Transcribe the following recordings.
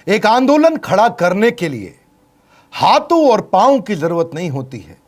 एक आंदोलन खड़ा करने के लिए हाथों और पांव की जरूरत नहीं होती है,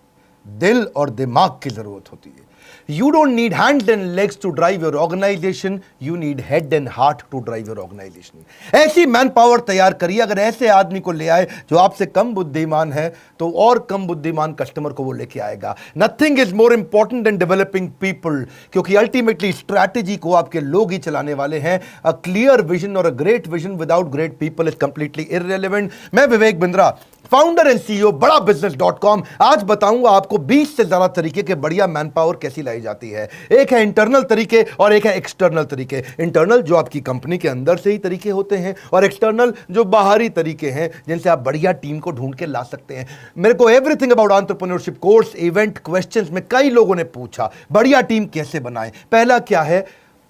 दिल और दिमाग की जरूरत होती है। You don't need hands and legs to drive your organization, you need head and heart to drive your organization. ऐसी मैन पावर तैयार करिए। अगर ऐसे आदमी को ले आए जो आपसे कम बुद्धिमान है, तो और कम बुद्धिमान कस्टमर को वो लेके आएगा। Nothing is more important than developing people, क्योंकि अल्टीमेटली स्ट्रैटेजी को आपके लोग ही चलाने वाले हैं। अ क्लियर विजन और a great vision without great people is completely irrelevant. मैं Vivek Bindra, founder and CEO बड़ा बिजनेस.com, आज बताऊंगा आपको 20 से ज्यादा तरीके के बढ़िया मैन पावर कैसी लाई जाती है। एक है इंटरनल तरीके और एक है एक्सटर्नल तरीके। इंटरनल जो आपकी कंपनी के अंदर से ही तरीके होते हैं, और एक्सटर्नल जो बाहरी तरीके हैं जिनसे आप बढ़िया टीम को ढूंढ के ला सकते हैं। मेरे को everything about entrepreneurship course, event, questions में कई लोगों ने पूछा बढ़िया टीम कैसे बनाएं। पहला क्या है,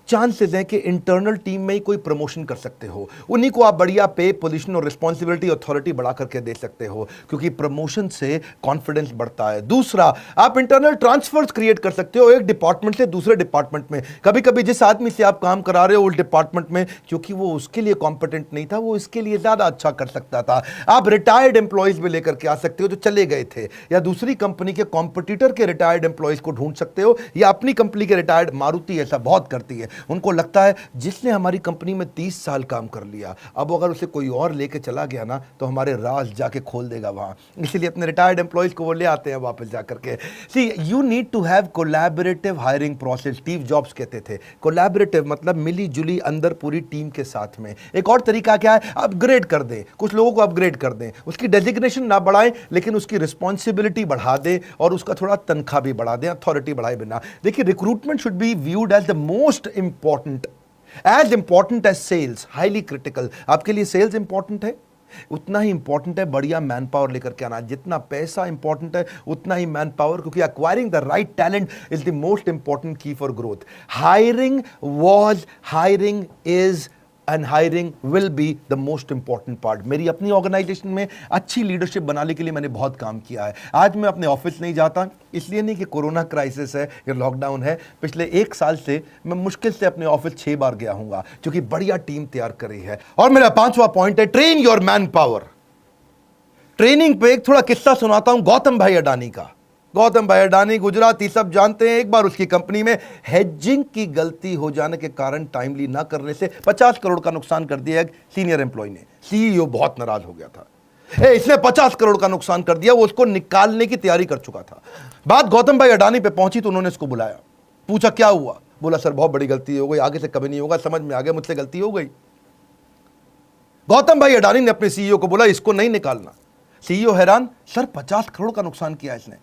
चांसेस हैं कि इंटरनल टीम में ही कोई प्रमोशन कर सकते हो, उन्हीं को आप बढ़िया पे, पोजीशन और रिस्पॉन्सिबिलिटी, अथॉरिटी बढ़ा करके दे सकते हो, क्योंकि प्रमोशन से कॉन्फिडेंस बढ़ता है। दूसरा, आप इंटरनल ट्रांसफर्स क्रिएट कर सकते हो एक डिपार्टमेंट से दूसरे डिपार्टमेंट में। कभी कभी जिस आदमी से आप काम करा रहे हो उस डिपार्टमेंट में, क्योंकि वो उसके लिए कॉम्पिटेंट नहीं था, वो इसके लिए ज्यादा अच्छा कर सकता था। आप रिटायर्ड एम्प्लॉयज भी लेकर के आ सकते हो जो चले गए थे, या दूसरी कंपनी के कॉम्पिटिटर के रिटायर्ड एम्प्लॉयज को ढूंढ सकते हो, या अपनी कंपनी के रिटायर्ड, मारुति ऐसा बहुत करती है। उनको लगता है जिसने हमारी कंपनी में 30 साल काम कर लिया, अब अगर उसे कोई और लेके चला गया ना तो हमारे राज जाके खोल देगा वहां, इसलिए अपने रिटायर्ड एम्प्लॉयज को वो ले आते हैं वापस जाकर के। See, you need to have collaborative hiring process. Steve Jobs कहते थे कोलैबोरेटिव मतलब मिली जुली अंदर पूरी टीम के साथ में। एक और तरीका क्या है, अपग्रेड कर दें, कुछ लोगों को अपग्रेड कर दें, उसकी डेजिग्नेशन ना बढ़ाएं लेकिन उसकी रिस्पॉन्सिबिलिटी बढ़ा दें और उसका थोड़ा तनख्वाह भी बढ़ा दें, अथॉरिटी बढ़ाए बिना। देखिए, recruitment should be viewed as the most important, as important as sales, highly critical। आपके लिए सेल्स इंपॉर्टेंट है, उतना ही इंपॉर्टेंट है बढ़िया मैन पावर लेकर के आना। जितना पैसा इंपॉर्टेंट है उतना ही मैन पावर, क्योंकि acquiring the right talent is the most important key for growth. Hiring was, hiring is and hiring will be the most important part. मेरी अपनी ऑर्गेनाइजेशन में अच्छी लीडरशिप बनाने के लिए मैंने बहुत काम किया है। आज मैं अपने ऑफिस नहीं जाता, इसलिए नहीं कि कोरोना क्राइसिस है या लॉकडाउन है। पिछले 1 साल से मैं मुश्किल से अपने ऑफिस 6 बार गया हूंगा, क्योंकि बढ़िया टीम तैयार करी है। और मेरा 5वां पॉइंट है, train your man power. Training पे एक थोड़ा किस्सा सुनाता हूं गौतम भाई अडानी का। गौतम भाई अडानी गुजराती सब जानते हैं। एक बार उसकी कंपनी में हेजिंग की गलती हो जाने के कारण टाइमली ना करने से 50 करोड़ का नुकसान कर दिया एक सीनियर एम्प्लॉय ने। सीईओ बहुत नाराज हो गया था, इसने 50 करोड़ का नुकसान कर दिया। वो उसको निकालने की तैयारी कर चुका था। बात गौतम भाई अडानी पे पहुंची तो उन्होंने इसको बुलाया, पूछा क्या हुआ। बोला सर बहुत बड़ी गलती हो गई, आगे से कभी नहीं होगा, समझ में आ गया मुझसे गलती हो गई। गौतम भाई अडानी ने अपने सीईओ को बोला इसको नहीं निकालना। सीईओ हैरान, सर 50 करोड़ का नुकसान किया इसने,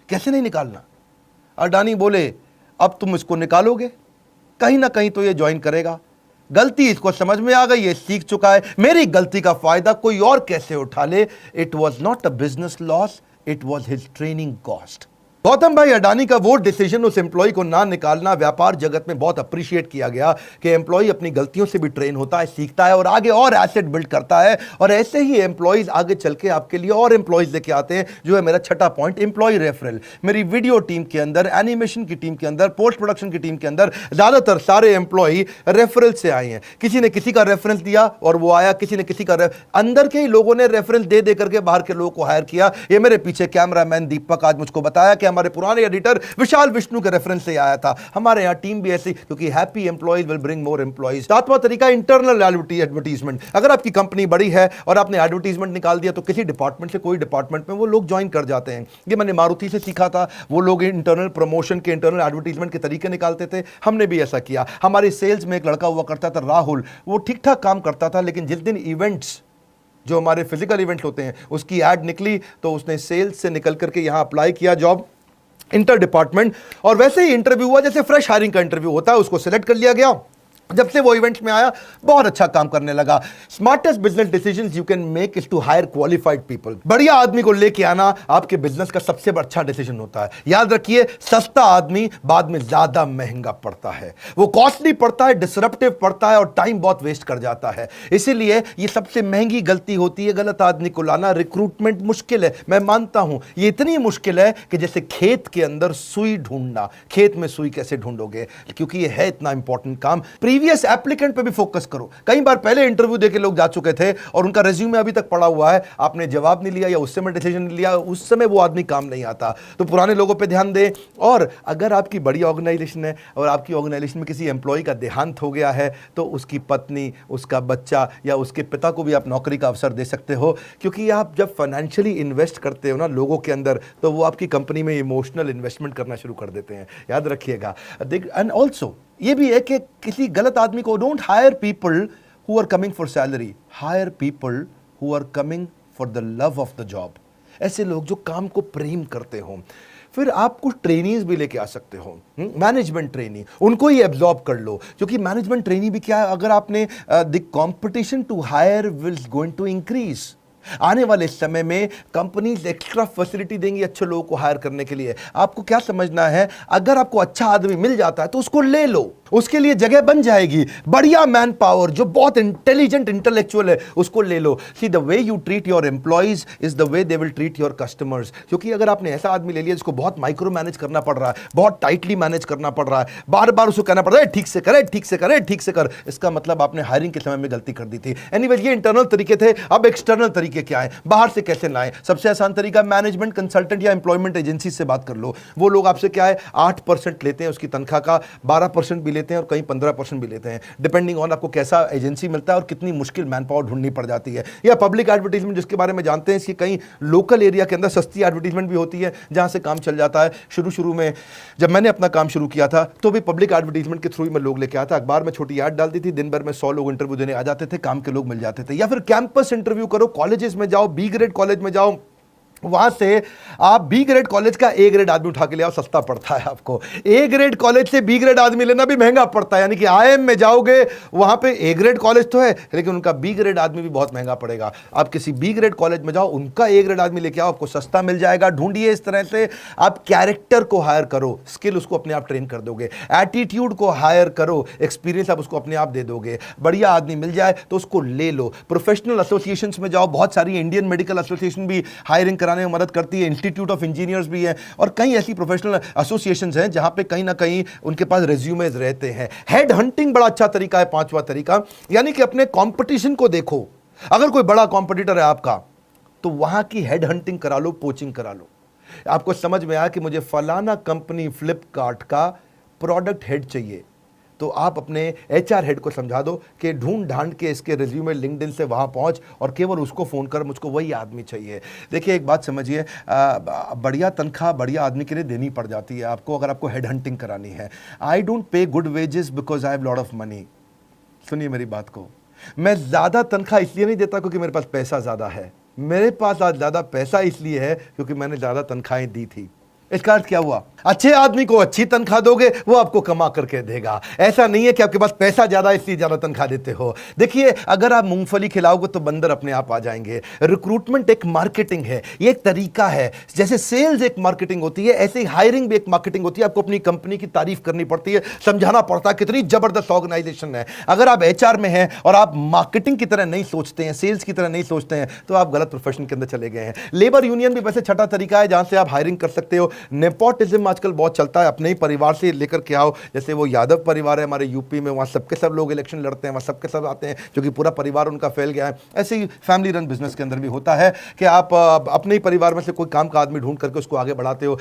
कैसे नहीं निकालना। अडानी बोले अब तुम इसको निकालोगे, कहीं ना कहीं तो ये ज्वाइन करेगा। गलती इसको समझ में आ गई, ये सीख चुका है, मेरी गलती का फायदा कोई और कैसे उठा ले। It was not a business loss, it was his training cost. Gautam भाई अडानी का वो डिसीजन, उस एम्प्लॉय को ना निकालना, व्यापार जगत में बहुत अप्रिशिएट किया गया कि एम्प्लॉय अपनी गलतियों से भी ट्रेन होता है, सीखता है और आगे और एसेट बिल्ड करता है। और ऐसे ही एम्प्लॉयज आगे चल के आपके लिए और एम्प्लॉयज लेके आते हैं, जो है मेरा 6ठा पॉइंट, एम्प्लॉय रेफरल। मेरी वीडियो टीम के अंदर, एनिमेशन की टीम के अंदर, पोस्ट प्रोडक्शन की टीम के अंदर ज्यादातर सारे एम्प्लॉय रेफरल से आए हैं। किसी ने किसी का रेफरेंस दिया और वो आया, किसी ने किसी का अंदर के ही लोगों ने रेफरेंस दे दे करके बाहर के लोगों को हायर किया। ये मेरे पीछे कैमरामैन दीपक आज मुझको बताया कि हमारे पुराने एडिटर विशाल विष्णु के रेफरेंस से आया था। हमारे यहां टीम भी ऐसी, क्योंकि happy employees will bring more employees. 7वां तरीका, इंटरनल एडवर्टीजमेंट। अगर आपकी कंपनी बड़ी है और आपने एडवर्टीजमेंट निकाल दिया तो किसी डिपार्टमेंट से कोई डिपार्टमेंट में वो लोग ज्वाइन कर जाते हैं। ये मैंने मारुति से सीखा था। वो लोग इंटरनल प्रमोशन के, इंटरनल एडवर्टीजमेंट के तरीके निकालते थे, हमने भी ऐसा किया। हमारे सेल्स में एक लड़का हुआ करता था राहुल, वो ठीक ठाक काम करता था, लेकिन जिस दिन इवेंट्स, जो हमारे फिजिकल इवेंट्स होते हैं, उसकी एड निकली तो उसने सेल्स से निकल करके यहां अप्लाई किया जॉब इंटर डिपार्टमेंट, और वैसे ही इंटरव्यू हुआ जैसे फ्रेश हायरिंग का इंटरव्यू होता है, उसको सिलेक्ट कर लिया गया। जब से वो इवेंट्स में आया बहुत अच्छा काम करने लगा। Smartest business decisions you can make is to hire qualified people. बढ़िया आदमी को लेके आना आपके बिजनेस का सबसे अच्छा डिसीजन होता है। याद रखिए, सस्ता आदमी बाद में ज्यादा महंगा पड़ता है, वो कॉस्टली पड़ता है, डिसरप्टिव पड़ता है और टाइम बहुत वेस्ट कर जाता है। इसीलिए ये सबसे महंगी गलती होती है, गलत आदमी को लाना। रिक्रूटमेंट मुश्किल है, मैं मानता हूं, ये इतनी मुश्किल है कि जैसे खेत के अंदर सुई ढूंढना। खेत में सुई कैसे ढूंढोगे, क्योंकि ये है इतना इंपॉर्टेंट काम। प्रीवियस एप्लीकेंट पे भी फोकस करो। कई बार पहले इंटरव्यू देके लोग जा चुके थे और उनका रिज्यूमे अभी तक पड़ा हुआ है, आपने जवाब नहीं लिया या उस समय डिसीजन नहीं लिया, उस समय वो आदमी काम नहीं आता। तो पुराने लोगों पे ध्यान दें। और अगर आपकी बड़ी ऑर्गेनाइजेशन है और आपकी ऑर्गेनाइजेशन में किसी एम्प्लॉय का देहांत हो गया है, तो उसकी पत्नी, उसका बच्चा या उसके पिता को भी आप नौकरी का अवसर दे सकते हो, क्योंकि आप जब फाइनेंशियली इन्वेस्ट करते हो ना लोगों के अंदर, तो वो आपकी कंपनी में इमोशनल इन्वेस्टमेंट करना शुरू कर देते हैं, याद रखिएगा। एंड ऑल्सो ये भी है कि किसी गलत आदमी को, don't hire people who are coming for salary, hire people who are coming for the love of the job. ऐसे लोग जो काम को प्रेम करते हो। फिर आप कुछ ट्रेनीज भी लेके आ सकते हो, मैनेजमेंट ट्रेनी, उनको ही एब्जॉर्ब कर लो, क्योंकि मैनेजमेंट ट्रेनी भी क्या है, अगर आपने the competition to hire will going to increase. आने वाले समय में कंपनीज एक्स्ट्रा फैसिलिटी देंगी अच्छे लोगों को हायर करने के लिए। आपको क्या समझना है, अगर आपको अच्छा आदमी मिल जाता है तो उसको ले लो, उसके लिए जगह बन जाएगी। बढ़िया मैन पावर जो बहुत इंटेलिजेंट इंटेलेक्चुअल है, उसको ले लो। See the way you treat your employees is the way they will treat your customers. क्योंकि अगर आपने ऐसा आदमी ले लिया जिसको बहुत माइक्रो मैनेज करना पड़ रहा है, बहुत टाइटली मैनेज करना पड़ रहा है, बार बार उसको कहना पड़ रहा है ठीक से करे, ठीक से करे, ठीक से कर, इसका मतलब आपने हायरिंग के समय में गलती कर दी थी। एनीवेज, ये इंटरनल तरीके थे। अब एक्सटर्नल तरीके क्या है, बाहर से कैसे लाएं? सबसे आसान तरीका, मैनेजमेंट कंसल्टेंट या एम्प्लॉयमेंट एजेंसी से बात कर लो। वो लोग आपसे क्या है 8% लेते हैं उसकी तनख्वाह का, 12% भी लेते हैं और कहीं 15% भी लेते हैं, डिपेंडिंग ऑन आपको कैसा एजेंसी मिलता है और कितनी मुश्किल मैन पावर ढूंढनी पड़ जाती है। या पब्लिक एडवर्टीजमेंट जिसके बारे में जानते हैं, इसकी कहीं लोकल एरिया के अंदर सस्ती एडवर्टीजमेंट भी होती है जहां से काम चल जाता है। शुरू में जब मैंने अपना काम शुरू किया था तो भी पब्लिक एडवर्टीजमेंट के थ्रू ही मैं लोग लेके आता, अखबार में छोटी ऐड डाल दी थी, दिन भर में 100 लोग इंटरव्यू देने आ जाते थे, काम के लोग मिल जाते थे। या फिर कैंपस इंटरव्यू करो, कॉलेजेस में जाओ, बी ग्रेड कॉलेज में जाओ, वहां से आप बी ग्रेड कॉलेज का ए ग्रेड आदमी उठा के ले आओ, सस्ता पड़ता है आपको। ए ग्रेड कॉलेज से बी ग्रेड आदमी लेना भी महंगा पड़ता है, यानी कि आईएम में जाओगे वहां पे ए ग्रेड कॉलेज तो है लेकिन उनका बी ग्रेड आदमी भी बहुत महंगा पड़ेगा। आप किसी बी ग्रेड कॉलेज में जाओ, उनका ए ग्रेड आदमी लेके आओ, आपको सस्ता मिल जाएगा। ढूंढिए इस तरह से, आप कैरेक्टर को हायर करो, स्किल उसको अपने आप ट्रेन कर दोगे। एटीट्यूड को हायर करो, एक्सपीरियंस आप उसको अपने आप दे दोगे। बढ़िया आदमी मिल जाए तो उसको ले लो। प्रोफेशनल एसोसिएशंस में जाओ, बहुत सारी इंडियन मेडिकल एसोसिएशन भी हायरिंग कराने में मदद करती है, इंस्टीट्यूट ऑफ इंजीनियर्स भी है और कई ऐसी प्रोफेशनल एसोसिएशंस हैं जहां पे कहीं ना कहीं उनके पास रेज्यूमेज रहते हैं। हेड हंटिंग बड़ा अच्छा तरीका है, पांचवा तरीका, यानी कि अपने कंपटीशन को देखो। अगर कोई बड़ा कॉम्पिटिटर है आपका तो वहां की हेड हंटिंग करा लो, पोचिंग करा लो। आपको समझ में आया कि मुझे फलाना कंपनी फ्लिपकार्ट का प्रोडक्ट हेड चाहिए, तो आप अपने एचआर हेड को समझा दो कि ढूंढ ढांड के इसके रिज्यूमे लिंक्डइन से वहाँ पहुँच और केवल उसको फ़ोन कर, मुझको वही आदमी चाहिए। देखिए एक बात समझिए, बढ़िया तनख्वाह बढ़िया आदमी के लिए देनी पड़ जाती है आपको अगर आपको हेड हंटिंग करानी है। I don't pay good wages because I have lot of money. सुनिए मेरी बात को, मैं ज़्यादा तनख्वाह इसलिए नहीं देता क्योंकि मेरे पास पैसा ज़्यादा है, मेरे पास आज ज़्यादा पैसा इसलिए है क्योंकि मैंने ज़्यादा तनख्वाहें दी थी। इसका अर्थ क्या हुआ, अच्छे आदमी को अच्छी तनख्वाह दोगे, वो आपको कमा करके देगा। ऐसा नहीं है कि आपके पास पैसा ज्यादा इसलिए ज्यादा तनख्वाह देते हो। देखिए अगर आप मूंगफली खिलाओगे तो बंदर अपने आप आ जाएंगे। रिक्रूटमेंट एक मार्केटिंग है, ये एक तरीका है। जैसे सेल्स एक मार्केटिंग होती है, ऐसे ही हायरिंग भी एक मार्केटिंग होती है। आपको अपनी कंपनी की तारीफ करनी पड़ती है, समझाना पड़ता है कितनी जबरदस्त ऑर्गेनाइजेशन है। अगर आप एचआर में हैं और आप मार्केटिंग की तरह नहीं सोचते हैं, सेल्स की तरह नहीं सोचते हैं, तो आप गलत प्रोफेशन के अंदर चले गए हैं। लेबर यूनियन भी वैसे छठा तरीका है जहां से आप हायरिंग कर सकते हो। नेपोटिज्म आजकल बहुत चलता है, अपने ही परिवार से लेकर के आओ। जैसे वो यादव परिवार है हमारे यूपी में, वहाँ सबके सब लोग इलेक्शन लड़ते हैं, वहाँ सबके सब आते हैं क्योंकि पूरा परिवार उनका फैल गया है। ऐसे ही फैमिली रन बिजनेस के अंदर भी होता है कि आप अपने ही परिवार में से कोई काम का आदमी ढूंढ करके उसको आगे बढ़ाते हो।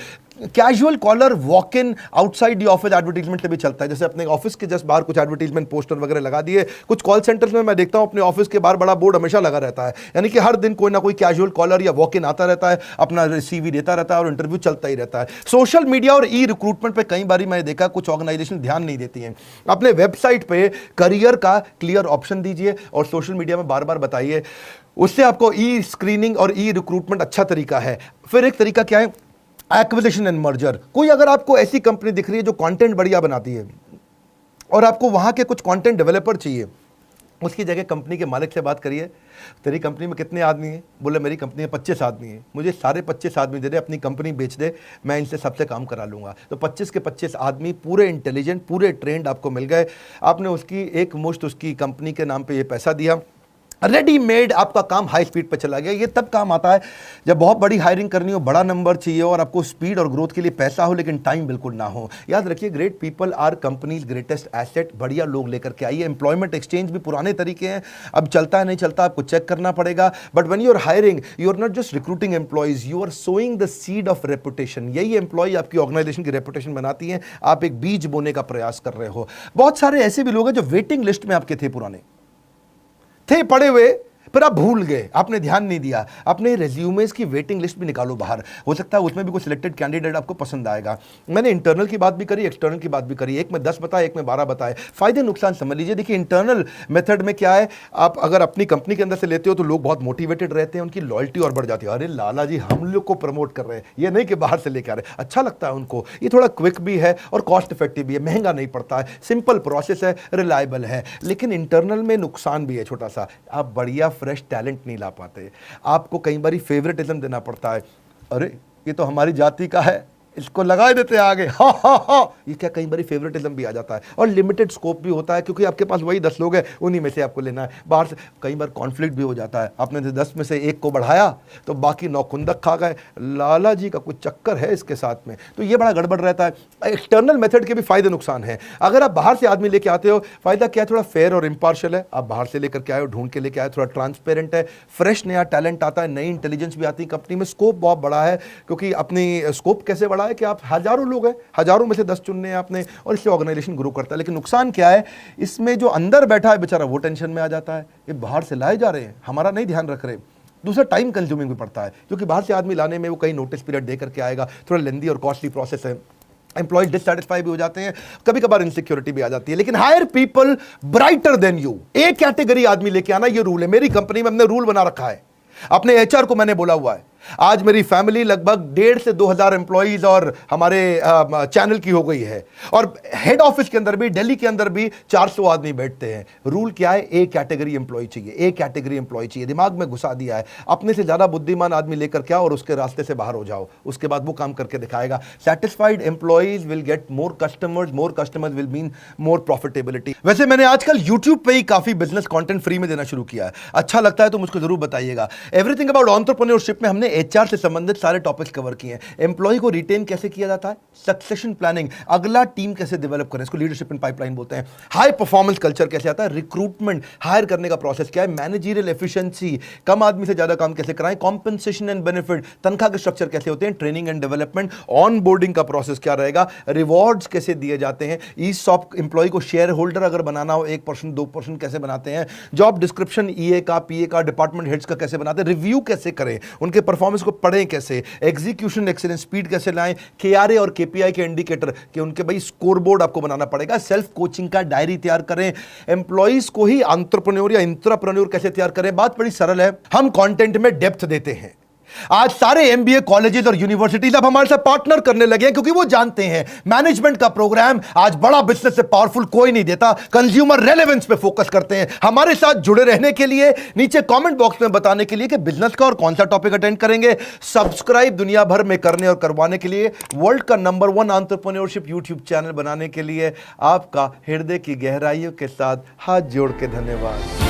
Casual caller walk in outside the office advertisement भी चलता है। जैसे अपने ऑफिस के जस्ट बाहर कुछ एडवर्टीजमेंट पोस्टर वगैरह लगा दिए। कुछ कॉल सेंटर्स में मैं देखता हूं अपने ऑफिस के बाहर बड़ा बोर्ड हमेशा लगा रहता है, यानी कि हर दिन कोई ना कोई कैजुअल कॉलर या वॉक इन आता रहता है, अपना सीवी देता रहता है और इंटरव्यू चलता ही रहता है। सोशल मीडिया और ई रिक्रूटमेंट पे कई बार मैंने देखा कुछ ऑर्गेनाइजेशन ध्यान नहीं देती हैं। अपने वेबसाइट पे करियर का क्लियर ऑप्शन दीजिए और सोशल मीडिया में बार बार बताइए, उससे आपको ई स्क्रीनिंग और ई रिक्रूटमेंट अच्छा तरीका है। फिर एक तरीका क्या है, एक्विजिशन एंड मर्जर। कोई अगर आपको ऐसी कंपनी दिख रही है जो कंटेंट बढ़िया बनाती है और आपको वहां के कुछ कंटेंट डेवलपर चाहिए, उसकी जगह कंपनी के मालिक से बात करिए, तेरी कंपनी में कितने आदमी हैं? बोले मेरी कंपनी में 25 आदमी हैं, मुझे सारे 25 आदमी दे दे, अपनी कंपनी बेच दे, मैं इनसे सबसे काम करा लूँगा। तो 25 के 25 आदमी पूरे इंटेलिजेंट, पूरे ट्रेंड आपको मिल गए। आपने उसकी एक मुश्त उसकी कंपनी के नाम पे ये पैसा दिया, रेडीमेड आपका काम हाई स्पीड पर चला गया। ये तब काम आता है जब बहुत बड़ी हायरिंग करनी हो, बड़ा नंबर चाहिए और आपको स्पीड और ग्रोथ के लिए पैसा हो लेकिन टाइम बिल्कुल ना हो। याद रखिए, great people are companies greatest asset. बढ़िया लोग लेकर के आइए। एम्प्लॉयमेंट एक्सचेंज भी पुराने तरीके हैं, अब चलता है नहीं चलता आपको चेक करना पड़ेगा। But when you are hiring, you are not just recruiting employees, you are sowing the seed of reputation. यही एम्प्लॉय आपकी ऑर्गेनाइजेशन की रेपुटेशन बनाती है। आप एक बीज बोने का प्रयास कर रहे हो। बहुत सारे ऐसे भी लोग हैं जो वेटिंग लिस्ट में आपके थे, पुराने थे पड़े हुए, पर आप भूल गए, आपने ध्यान नहीं दिया। अपने रेज्यूमेस की वेटिंग लिस्ट भी निकालो बाहर, हो सकता है उसमें भी कोई सिलेक्टेड कैंडिडेट आपको पसंद आएगा। मैंने इंटरनल की बात भी करी, एक्सटर्नल की बात भी करी। एक में 10 बताए, एक में 12 बताए। फायदे नुकसान समझ लीजिए। देखिए, इंटरनल मेथड में क्या है, आप अगर अपनी कंपनी के अंदर से लेते हो तो लोग बहुत मोटिवेटेड रहते हैं, उनकी लॉयल्टी और बढ़ जाती है। अरे लाला जी हम लोग को प्रमोट कर रहे हैं, ये नहीं कि बाहर से लेके आ रहे हैं। अच्छा लगता है उनको। ये थोड़ा क्विक भी है और कॉस्ट इफेक्टिव भी है, महंगा नहीं पड़ता है, सिंपल प्रोसेस है, रिलायबल है। लेकिन इंटरनल में नुकसान भी है छोटा सा, आप बढ़िया फ्रेश टैलेंट नहीं ला पाते। आपको कई बार फेवरेटिज्म देना पड़ता है। अरे ये तो हमारी जाति का है, इसको लगा देते हैं आगे, हा हा हा। ये क्या, कई बार फेवरेटिज्म भी आ जाता है और लिमिटेड स्कोप भी होता है, क्योंकि आपके पास वही 10 लोग हैं, उन्हीं में से आपको लेना है। बाहर से कई बार कॉन्फ्लिक्ट भी हो जाता है। आपने 10 में से एक को बढ़ाया तो बाकी 9 खुंदक खा गए। लाला जी का कुछ चक्कर है इसके साथ में, तो ये बड़ा गड़बड़ रहता है। एक्सटर्नल मेथड के भी फायदे नुकसान है। अगर आप बाहर से आदमी लेके आते हो, फायदा क्या है, थोड़ा फेयर और इम्पार्शियल है। आप बाहर से लेकर के आए हो, ढूंढ के लेके आए, थोड़ा ट्रांसपेरेंट है, फ्रेश नया टैलेंट आता है, नई इंटेलिजेंस भी आती है कंपनी में। स्कोप बहुत बड़ा है, क्योंकि अपनी स्कोप कैसे बड़ा है कि आप हजारों लोग हैं, हजारों में से 10 चुनने हैं आपने, और इससे ऑर्गेनाइजेशन ग्रो करता है। लेकिन नुकसान क्या है, इसमें जो अंदर बैठा है बेचारा वो टेंशन में आ जाता है, ये बाहर से लाए जा रहे हैं, हमारा नहीं ध्यान रख रहे। दूसरा, टाइम कंज्यूमिंग भी पड़ता है, क्योंकि बाहर से आदमी लाने में वो कई नोटिस पीरियड दे करके आएगा, थोड़ा लेंदी और कॉस्टली प्रोसेस है। एम्प्लॉय डिससैटिस्फाई भी हो जाते हैं, कभी कभार इनसिक्योरिटी भी आ जाती है। लेकिन hire people brighter then you, एक कैटेगरी आदमी लेके आना, ये रूल है मेरी कंपनी में, हमने रूल बना रखा है। अपने एचआर को मैंने बोला हुआ है, आज मेरी फैमिली लगभग 1,500 से 2,000 एम्प्लॉइज और हमारे चैनल की हो गई है, और हेड ऑफिस के अंदर भी, दिल्ली के अंदर भी 400 आदमी बैठते हैं। रूल क्या है, एक कैटेगरी एम्प्लॉय चाहिए, एक कैटेगरी एम्प्लॉय चाहिए। दिमाग में घुसा दिया है। अपने से ज्यादा बुद्धिमान आदमी लेकर क्या, और उसके रास्ते से बाहर हो जाओ, उसके बाद वो काम करके दिखाएगा। Satisfied employees will get more customers will mean more profitability. वैसे मैंने आजकल यूट्यूब पे ही काफी बिजनेस कंटेंट फ्री में देना शुरू किया है, अच्छा लगता है तो मुझको जरूर बताइएगा। एवरीथिंग अबाउट एंटरप्रेन्योरशिप में हमने एचआर से संबंधित सारे टॉपिक्स कवर किए हैं। एम्प्लॉय को रिटेन कैसे किया जाता है, सक्सेशन प्लानिंग, अगला टीम कैसे डेवलप करें, इसको लीडरशिप इन पाइपलाइन बोलते हैं। हाई परफॉर्मेंस कल्चर कैसे आता है, रिक्रूटमेंट, हायर करने का प्रोसेस क्या है, मैनेजरियल एफिशिएंसी, कम आदमी से ज्यादा काम कैसे कराएं, कॉम्पेंसेशन एंड बेनिफिट, तनख्वाह के स्ट्रक्चर कैसे होते हैं, training and development, on boarding का प्रोसेस क्या रहेगा, रिवॉर्ड्स कैसे दिए जाते हैं, ईसॉप, एम्प्लॉय को शेयर होल्डर अगर बनाना हो 1% 2% कैसे बनाते हैं, जॉब डिस्क्रिप्शन ईए का, पीए का, डिपार्टमेंट हेड्स का कैसे बनाते हैं, रिव्यू कैसे करें, उनके परफॉर्मेंस को पढ़ें कैसे, एग्जीक्यूशन एक्सीलेंस, स्पीड कैसे लाएं, केआरए और केपीआई के इंडिकेटर कि उनके भाई स्कोर बोर्ड आपको बनाना पड़ेगा, सेल्फ कोचिंग का डायरी तैयार करें, एम्प्लॉइज को ही एंटरप्रेन्योर या इंट्राप्रेन्योर कैसे तैयार करें। बात बड़ी सरल है, हम कंटेंट में डेप्थ देते हैं। आज सारे एमबीए कॉलेजेस और यूनिवर्सिटीज अब हमारे साथ पार्टनर करने लगे हैं, क्योंकि वो जानते हैं मैनेजमेंट का प्रोग्राम आज बड़ा बिजनेस से पावरफुल कोई नहीं देता। कंज्यूमर रेलेवेंस पे फोकस करते हैं। हमारे साथ जुड़े रहने के लिए नीचे कमेंट बॉक्स में बताने के लिए कि बिजनेस का और कौन सा टॉपिक अटेंड करेंगे, सब्सक्राइब दुनिया भर में करने और करवाने के लिए, वर्ल्ड का नंबर 1 एंटरप्रेन्योरशिप यूट्यूब चैनल बनाने के लिए आपका हृदय की गहराइयों के साथ हाथ जोड़ के धन्यवाद।